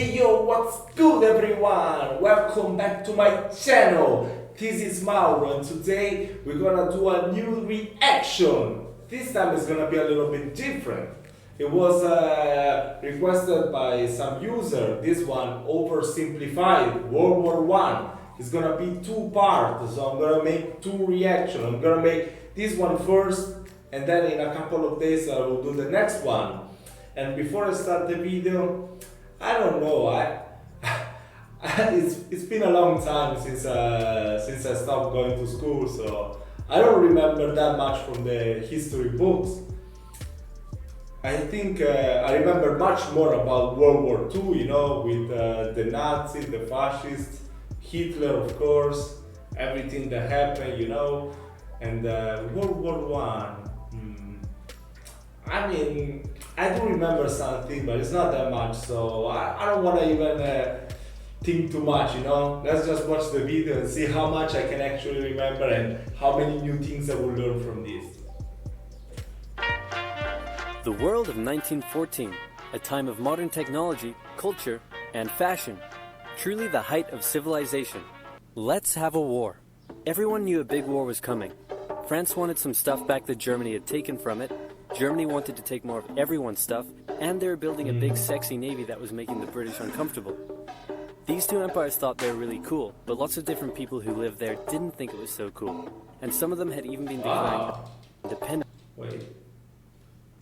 Hey yo, what's good everyone? Welcome back to my channel. This is Mauro and today we're gonna do a new reaction. This time it's gonna be a little bit different. It was requested by some user. This one, Oversimplified, World War One. It's gonna be two parts, so I'm gonna make two reactions. I'm gonna make this one first and then in a couple of days I will do the next one. And before I start the video, I don't know. It's been a long time since I stopped going to school, so I don't remember that much from the history books. I think I remember much more about World War II, you know, with the Nazis, the fascists, Hitler, of course, everything that happened, you know, and World War One. I mean, I do remember something, but it's not that much, so I don't want to even think too much, you know. Let's just watch the video and see how much I can actually remember and how many new things I will learn from this. The world of 1914, a time of modern technology, culture, and fashion. Truly the height of civilization. Let's have a war. Everyone knew a big war was coming. France wanted some stuff back that Germany had taken from it. Germany wanted to take more of everyone's stuff, and they were building a big sexy navy that was making the British uncomfortable. These two empires thought they were really cool, but lots of different people who lived there didn't think it was so cool. And some of them had even been declaring independent. Wait.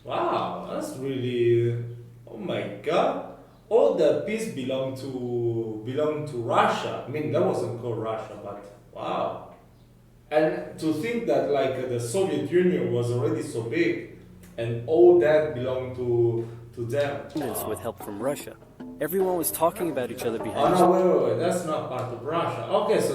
Wow, that's really... Oh my god. All the piece belonged to Russia. I mean, that wasn't called Russia, but wow. And to think that like the Soviet Union was already so big, and all that belonged to them. Wow. With help from Russia. Everyone was talking about each other behind. Oh no, wait, that's not part of Russia. Okay, so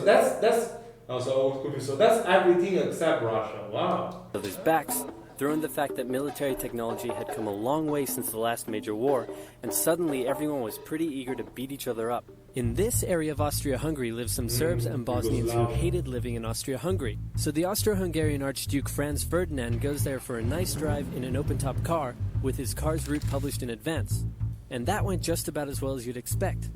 so that's everything except Russia. Wow. Others' backs, throw in the fact that military technology had come a long way since the last major war, and suddenly everyone was pretty eager to beat each other up. In this area of Austria-Hungary live some Serbs and Bosnians who hated living in Austria-Hungary. So the Austro-Hungarian Archduke Franz Ferdinand goes there for a nice drive in an open-top car with his car's route published in advance. And that went just about as well as you'd expect.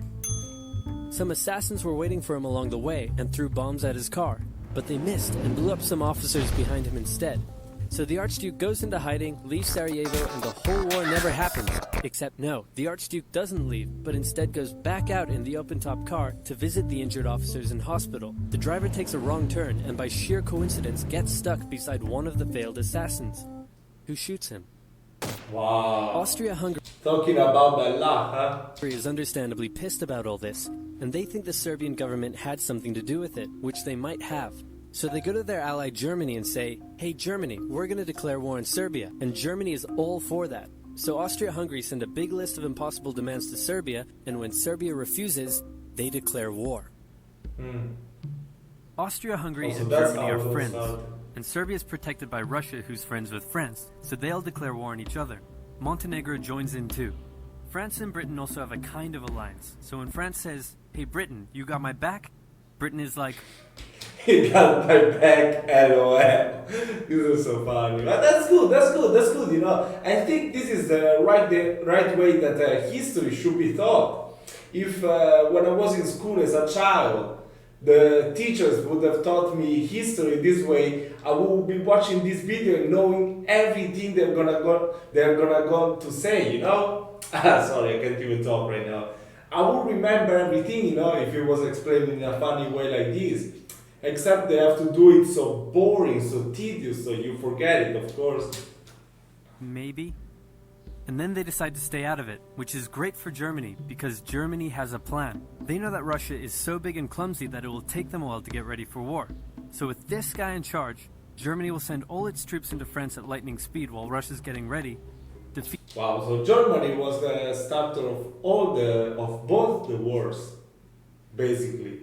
Some assassins were waiting for him along the way and threw bombs at his car, but they missed and blew up some officers behind him instead. So the Archduke goes into hiding, leaves Sarajevo, and the whole war never happens. Except no, the Archduke doesn't leave, but instead goes back out in the open-top car to visit the injured officers in hospital. The driver takes a wrong turn and by sheer coincidence gets stuck beside one of the failed assassins, who shoots him. Wow. Austria-Hungary Talking about the luck, huh? is understandably pissed about all this, and they think the Serbian government had something to do with it, which they might have. So they go to their ally Germany and say, hey Germany, we're going to declare war on Serbia, and Germany is all for that. So Austria-Hungary send a big list of impossible demands to Serbia, and when Serbia refuses, they declare war. Austria-Hungary and Germany are friends, and Serbia is protected by Russia, who's friends with France, so they'll declare war on each other. Montenegro joins in too. France and Britain also have a kind of alliance, so when France says, hey Britain, you got my back? Britain is like, He got my back, LOL. This is so funny. But that's good, you know. I think this is the right way that history should be taught. If when I was in school as a child, the teachers would have taught me history this way, I would be watching this video and knowing everything they're gonna go to say, you know? Sorry, I can't even talk right now. I would remember everything, you know, if it was explained in a funny way like this. Except they have to do it so boring, so tedious, so you forget it, of course. maybe. And then they decide to stay out of it, which is great for Germany, because Germany has a plan. They know that Russia is so big and clumsy that it will take them a while to get ready for war. So with this guy in charge, Germany will send all its troops into France at lightning speed while Russia's getting ready. Wow, so Germany was the starter of both the wars, basically.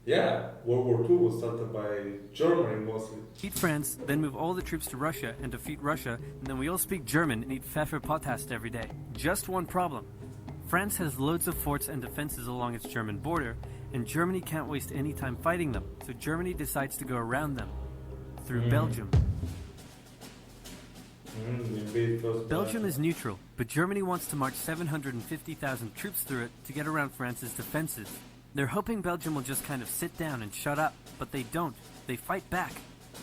Yeah, World War II was started by Germany mostly. Defeat France, then move all the troops to Russia and defeat Russia, and then we all speak German and eat Pfefferpottast every day. Just one problem. France has loads of forts and defenses along its German border, and Germany can't waste any time fighting them, so Germany decides to go around them, through Belgium. Belgium is neutral, but Germany wants to march 750,000 troops through it to get around France's defenses. They're hoping Belgium will just kind of sit down and shut up, but they don't. They fight back.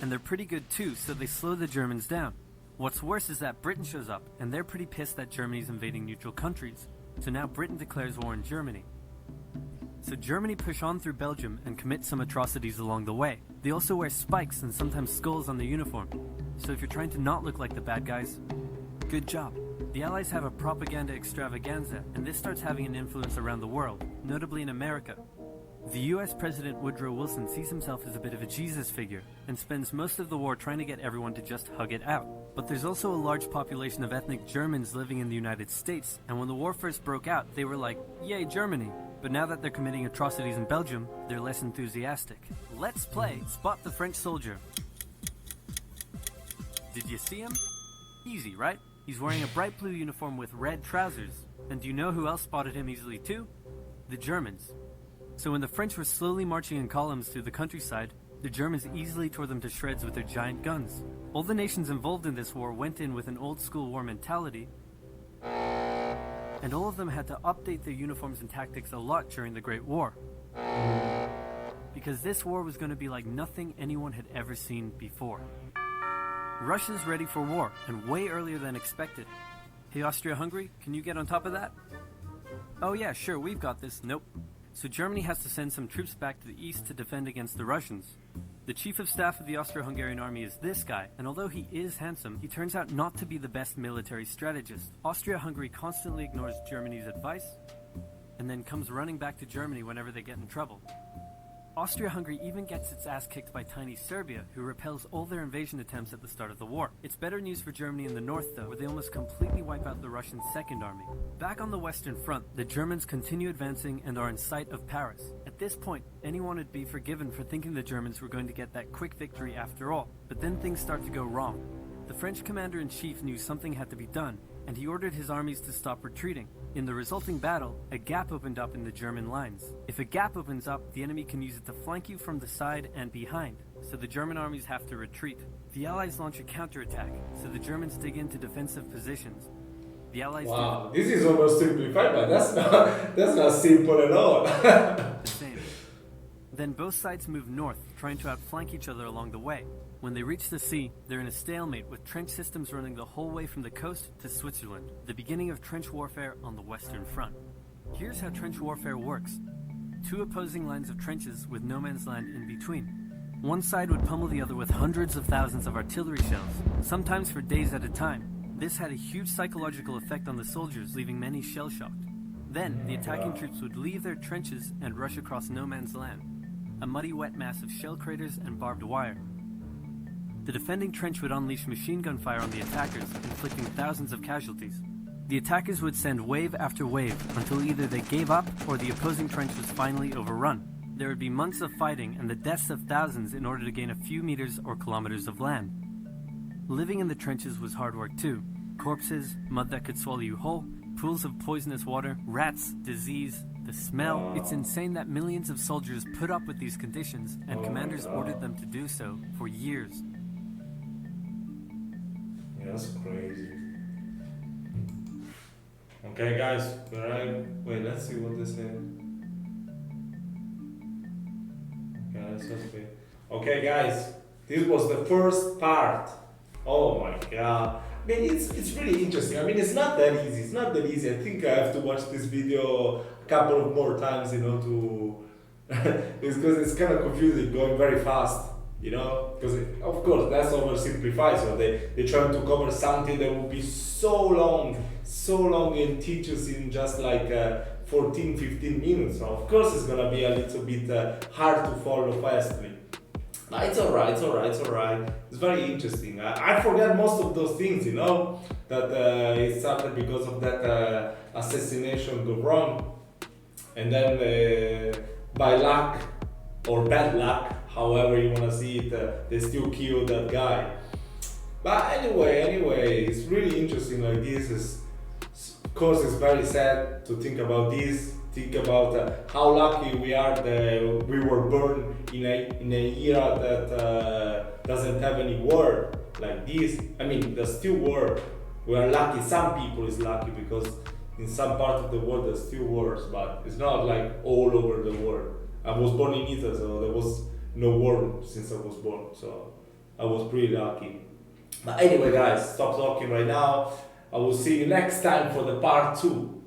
And they're pretty good too, so they slow the Germans down. What's worse is that Britain shows up, and they're pretty pissed that Germany's invading neutral countries. So now Britain declares war on Germany. So Germany push on through Belgium and commit some atrocities along the way. They also wear spikes and sometimes skulls on their uniform. So if you're trying to not look like the bad guys, good job. The Allies have a propaganda extravaganza, and this starts having an influence around the world, notably in America. The US President Woodrow Wilson sees himself as a bit of a Jesus figure, and spends most of the war trying to get everyone to just hug it out. But there's also a large population of ethnic Germans living in the United States, and when the war first broke out, they were like, yay Germany! But now that they're committing atrocities in Belgium, they're less enthusiastic. Let's play Spot the French Soldier. Did you see him? Easy, right? He's wearing a bright blue uniform with red trousers. And do you know who else spotted him easily too? The Germans. So when the French were slowly marching in columns through the countryside, the Germans easily tore them to shreds with their giant guns. All the nations involved in this war went in with an old school war mentality, and all of them had to update their uniforms and tactics a lot during the Great War. Because this war was going to be like nothing anyone had ever seen before. Russia's ready for war, and way earlier than expected. Hey Austria-Hungary, can you get on top of that? Oh yeah, sure, we've got this. Nope. So Germany has to send some troops back to the east to defend against the Russians. The chief of staff of the Austro-Hungarian army is this guy, and although he is handsome, he turns out not to be the best military strategist. Austria-Hungary constantly ignores Germany's advice, and then comes running back to Germany whenever they get in trouble. Austria-Hungary even gets its ass kicked by tiny Serbia, who repels all their invasion attempts at the start of the war. It's better news for Germany in the north, though, where they almost completely wipe out the Russian Second Army. Back on the Western Front, the Germans continue advancing and are in sight of Paris. At this point, anyone would be forgiven for thinking the Germans were going to get that quick victory after all. But then things start to go wrong. The French commander-in-chief knew something had to be done, and he ordered his armies to stop retreating. In the resulting battle, a gap opened up in the German lines. If a gap opens up, the enemy can use it to flank you from the side and behind, so the German armies have to retreat. The Allies launch a counterattack, so the Germans dig into defensive positions. The Allies wow, this is oversimplified, but that's not simple at all. the same. Then both sides move north, trying to outflank each other along the way. When they reach the sea, they're in a stalemate with trench systems running the whole way from the coast to Switzerland, the beginning of trench warfare on the Western Front. Here's how trench warfare works. Two opposing lines of trenches with no man's land in between. One side would pummel the other with hundreds of thousands of artillery shells, sometimes for days at a time. This had a huge psychological effect on the soldiers, leaving many shell-shocked. Then, the attacking troops would leave their trenches and rush across no man's land, a muddy wet mass of shell craters and barbed wire. The defending trench would unleash machine gun fire on the attackers, inflicting thousands of casualties. The attackers would send wave after wave until either they gave up or the opposing trench was finally overrun. There would be months of fighting and the deaths of thousands in order to gain a few meters or kilometers of land. Living in the trenches was hard work too. Corpses, mud that could swallow you whole, pools of poisonous water, rats, disease, the smell. It's insane that millions of soldiers put up with these conditions, and commanders ordered them to do so for years. Yeah, that's crazy. Okay, guys, wait, let's see what they say. Okay, let's just wait. Okay, guys, this was the first part. Oh my god. I mean, it's really interesting. I mean, it's not that easy. It's not that easy. I think I have to watch this video a couple of more times, to... it's because it's kind of confusing, going very fast. Because of course that's oversimplified, so they try to cover something that would be so long and teach us in just like 14-15 minutes. So of course it's gonna be a little bit hard to follow fastly. But it's alright. It's very interesting. I forget most of those things, that it started because of that assassination go wrong, and then by luck or bad luck, however you want to see it, they still kill that guy. But anyway, it's really interesting like this. Of course, it's very sad to think about this. Think about how lucky we are that we were born in an era that doesn't have any war like this. I mean, there's still war we are lucky. Some people is lucky because in some part of the world there's still wars, but it's not like all over the world. I was born in Italy, so there was no war since I was born, so I was pretty lucky. But anyway, guys, stop talking right now. I will see you next time for the part 2.